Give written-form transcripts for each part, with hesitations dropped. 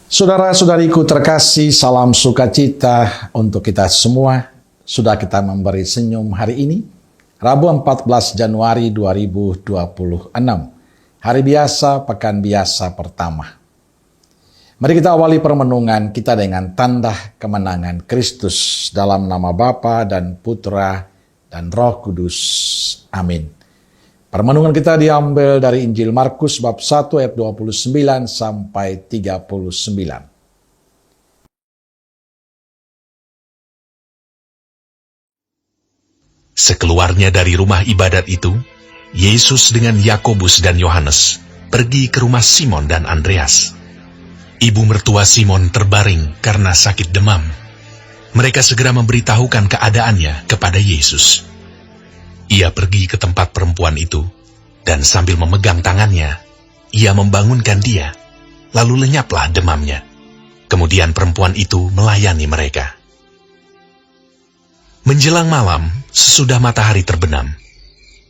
Saudara-saudariku terkasih, salam sukacita untuk kita semua. Sudah kita memberi senyum hari ini, Rabu 14 Januari 2026. Hari biasa, pekan biasa pertama. Mari kita awali permenungan kita dengan tanda kemenangan Kristus dalam nama Bapa dan Putra dan Roh Kudus. Amin. Permenungan kita diambil dari Injil Markus bab 1 ayat 29 sampai 39. Sekeluarnya dari rumah ibadat itu, Yesus dengan Yakobus dan Yohanes pergi ke rumah Simon dan Andreas. Ibu mertua Simon terbaring karena sakit demam. Mereka segera memberitahukan keadaannya kepada Yesus. Ia pergi ke tempat perempuan itu, dan sambil memegang tangannya, ia membangunkan dia, lalu lenyaplah demamnya. Kemudian perempuan itu melayani mereka. Menjelang malam, sesudah matahari terbenam,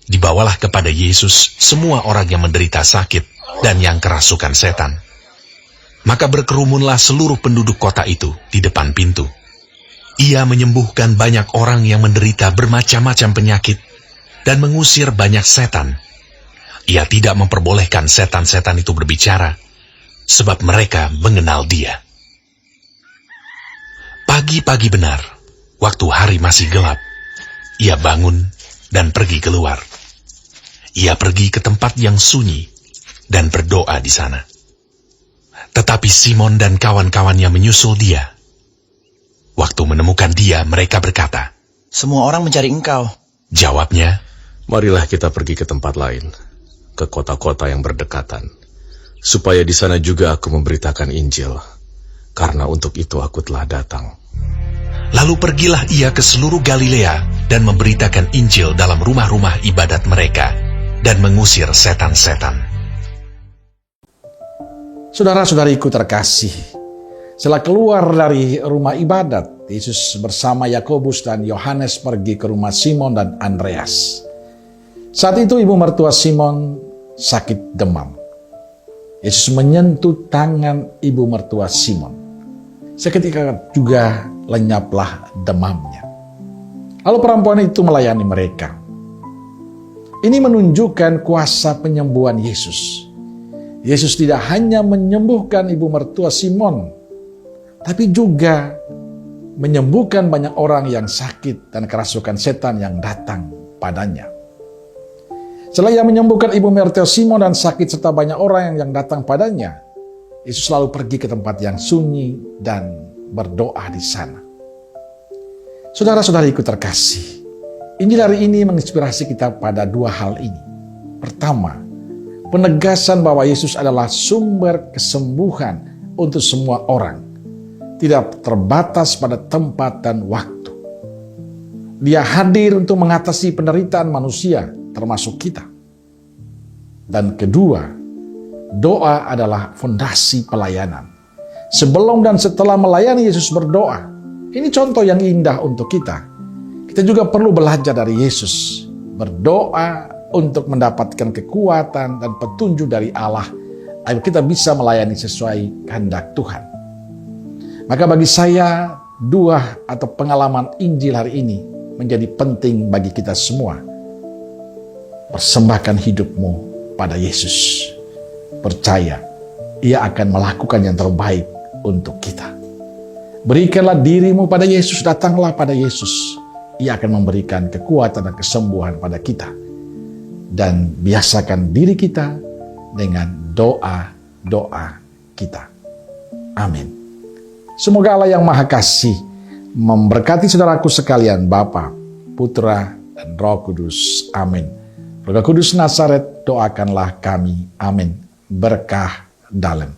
dibawalah kepada Yesus semua orang yang menderita sakit dan yang kerasukan setan. Maka berkerumunlah seluruh penduduk kota itu di depan pintu. Ia menyembuhkan banyak orang yang menderita bermacam-macam penyakit dan mengusir banyak setan. Ia tidak memperbolehkan setan-setan itu berbicara, sebab mereka mengenal dia. Pagi-pagi benar, waktu hari masih gelap, ia bangun dan pergi keluar. Ia pergi ke tempat yang sunyi dan berdoa di sana. Tetapi Simon dan kawan-kawannya menyusul dia. Waktu menemukan dia, mereka berkata, "Semua orang mencari engkau." Jawabnya, "Marilah kita pergi ke tempat lain, ke kota-kota yang berdekatan, supaya di sana juga aku memberitakan Injil, karena untuk itu aku telah datang." Lalu pergilah ia ke seluruh Galilea dan memberitakan Injil dalam rumah-rumah ibadat mereka dan mengusir setan-setan. Saudara-saudariku terkasih, setelah keluar dari rumah ibadat, Yesus bersama Yakobus dan Yohanes pergi ke rumah Simon dan Andreas. Saat itu ibu mertua Simon sakit demam. Yesus menyentuh tangan ibu mertua Simon. Seketika juga lenyaplah demamnya. Lalu perempuan itu melayani mereka. Ini menunjukkan kuasa penyembuhan Yesus. Yesus tidak hanya menyembuhkan ibu mertua Simon, tapi juga menyembuhkan banyak orang yang sakit dan kerasukan setan yang datang padanya. Setelah ia menyembuhkan ibu mertua Simon dan sakit serta banyak orang yang datang padanya, Yesus selalu pergi ke tempat yang sunyi dan berdoa di sana. Saudara-saudariku terkasih, Injil hari ini menginspirasi kita pada dua hal ini. Pertama, penegasan bahwa Yesus adalah sumber kesembuhan untuk semua orang, tidak terbatas pada tempat dan waktu. Dia hadir untuk mengatasi penderitaan manusia, termasuk kita. Dan kedua, doa adalah fondasi pelayanan. Sebelum dan setelah melayani, Yesus berdoa. Ini contoh yang indah untuk kita. Kita juga perlu belajar dari Yesus, berdoa untuk mendapatkan kekuatan dan petunjuk dari Allah, agar kita bisa melayani sesuai kehendak Tuhan. Maka bagi saya, dua atau pengalaman Injil hari ini menjadi penting bagi kita semua. Persembahkan hidupmu pada Yesus. Percaya, Ia akan melakukan yang terbaik untuk kita. Berikanlah dirimu pada Yesus, datanglah pada Yesus. Ia akan memberikan kekuatan dan kesembuhan pada kita. Dan biasakan diri kita dengan doa-doa kita. Amin. Semoga Allah yang Maha Kasih memberkati saudaraku sekalian, Bapa, Putra, dan Roh Kudus. Amin. Roh Kudus Nazaret, doakanlah kami. Amin. Berkah dalam.